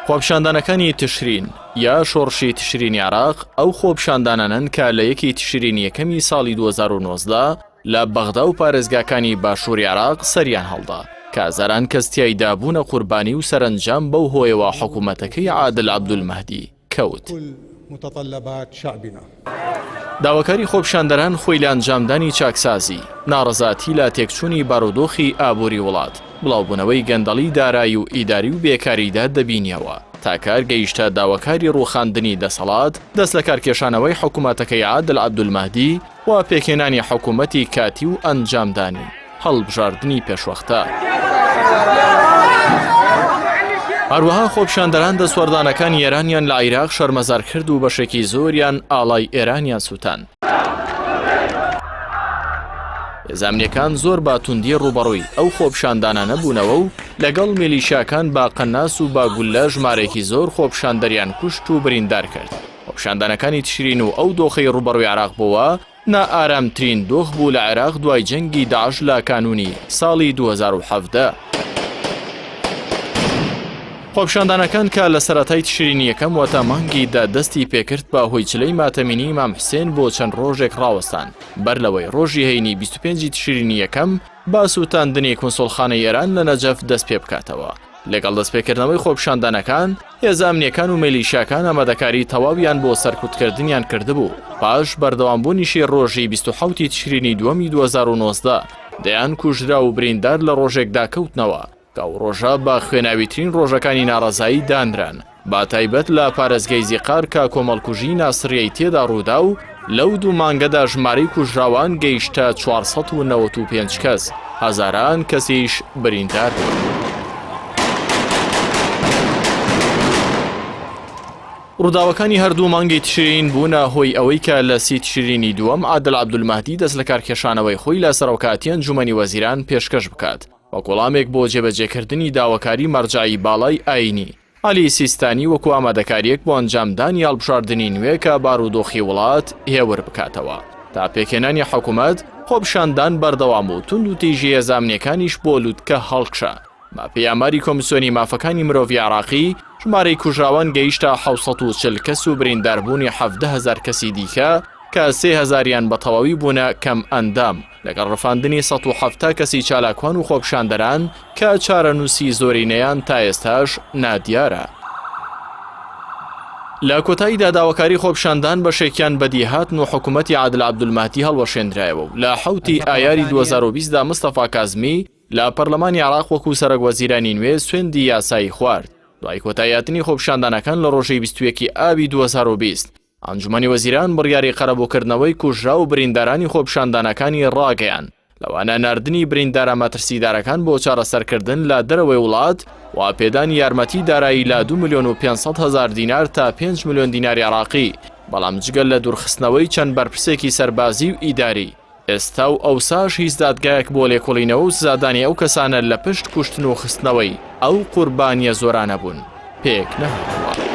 خۆپیشاندانەکانی تشرین یا شۆڕشی تشرینی عێراق ئەو خۆپیشاندانانن کە لە 1 تشرینی یەکەمی ساڵی 2019 لە بەغدا و پارێزگاکانی باشووری عێراق سەریان هەڵدا کە هەزاران کەس تیایدا بوونە قوربانی و سەرنجام بەو هۆیەوە حکوومەتەکەی عادل عەبدولمەهدی کەوت. داواکاری خۆپیشاندەران خۆی لە ئەنجامدانی چاکسازی، ناڕەزاتی لە تێکچوونی بارودۆخی ئابووری وڵات، بڵاوبوونەوەی گەندەڵی دارایی و ئیداری و بێکاریدا دەبینیەوە. تاکار گەیشتە داواکاری ڕووخاندنی دەسەڵات دەست لە کارکێشانەوەی حکوومەتەکەی عادل عەبدولمەهدی و پێکهێنانی حکوومەتی کاتی و ئەنجامدانی هەڵبژاردننی پێشوەختە. هەروەها خۆپیشاندەران دەسوەردانەکانی ئێرانیان لە عێراق شەرمەزار کرد و بەشێکی زۆریان ئاڵای ئێرانیان سووتان. هێزانیەکان زۆر باتوندی ڕوبەڕووی ئەو خۆپیشاندانانە بوونەوە و لەگەڵ میلیشیاکان با قەناس و باگولە ژمارێکی زۆر خۆپیشاندەریان کوشت و بریندار کرد. خۆپیشاندانەکانی تشرین و ئەو دۆخەی ڕوبەڕووی عێراق بووە نائارامترین دۆخ بوو لە عێراق دوای جەنگی داعش لە کانونی ساڵی 2017. خۆپیشاندانەکان کە لە سەرەتای تشرینی یەکەم واتە مانگیدا دەستی پێکرد بە هۆی چلەی ماتەمینی مام حوسێن بۆ چەند ڕۆژێک ڕاوەستان بەر لەوەی ڕۆژی هەینی 25 تشرینی یەکەم با سووتاندنی کۆنسۆڵخانەی ئێران لە نەجەف دەست پێ بکاتەوە. لەگەڵ دەستپێکردنەوەی خۆپیشاندانەکان هێزانیەکان و میلیشیاکان ئامادەکاری تەواویان بۆ سەرکوتکردنیان کردبوو. پاش بەردەوامبوونیشی ڕۆژی 27 تشرینی دووەمی 2019 دەیان کوژرا و بریندار لە ڕۆژێکدا کەوتنەوە. ئەو ڕۆژە بە خوێناویترین ڕۆژەکانی ناڕەزایی دانران با تایبەت لە پارێزگای زیقار کە کۆمەڵکوژی ناسریەی تێدا ڕوودا و لەو دوو مانگەدا ژمارەی کوژراوان گەیشتە 495 کەس، هەزاران کەسیش بریندار بوون. ڕووداوەکانی هەردوو مانگی تشرین بوونە هۆی ئەوەی کە لە 30 تشرینی دووەم عادل عەبدولمەهدی دەست لە کارکێشانەوەی خۆی لە سەرۆکاتی ئەنجومەنی وەزیران پێشکەش بکات وە گوڵامێک بۆ جێبەجێکردنی داواکاری مەرجعی باڵای ئاینی. عەلی سیستانی وەکو ئامادەکاریەک بۆ ئەنجامدانی هەڵبژاردننی نوێ کە بارودۆخی وڵات هێور بکاتەوە. تا پێکهێنانی حکوومەت خۆپیشاندان بەردەوام و تند و تیژی هێزانیەکانیش بۆ لووتکە هەڵکشە. ماپەی ئاماری کۆمیسیۆنی مافەکانی مرۆڤی عێراقی ژمارەی کوژراوان گەیشتە 740 کەس و برینداربوونی 17,000 کەسی دیکە کە 3,000یان بە تەواوی بوونە کەم ئەندام لەگەڵ ڕفاندنی 170 کەسی چالاکوان و خۆپیشاندەران کە چارەنووسی زۆرینەیان تا ئێستاش نادیارە. لە کۆتاییدا داواکاری خۆپیشاندان بەشێکیان بەدیهاتن و حکوومەتی عادل عەبدولمەهدی هەڵوەشێنرایەوە و لە 7 ئایاری 2020 دا مستەفا کازمی لە پەرلەمانی عێراق وەکو سەرۆکوەزیرانی نوێ سوێندی یاسایی خوارد. دوای کۆتاییاتنی خۆپیشاندانەکان لە ڕۆژەی 21 ئابی 2020 ئەنجومەنی وەزیران بڕیاری قەرەبووکردنەوەی کوژرا و بریندارانی خۆپیشاندانەکانی ڕاگەیان لەوانە ناردنی بریندارە مەترسیدارەکان بۆ چارەسەرکردن لە دەرەوەی وڵات و پێدانی یارمەتی دارایی لە 2,500,000 دینار تا 5 ملیۆن دیناری عێراقی، بەڵام جگەل لە دوورخستنەوەی چەند بەرپرسێکی سەربازی و ئیداری. ئێستا و ئەوساش هیچ دادگایەک بۆ لێکۆڵینەوە و سزادانی ئەو کەسانە لە پشت کوشتن و خستنەوەی ئەو قوربانیە زۆرانە بوون پێک نەهاتووە.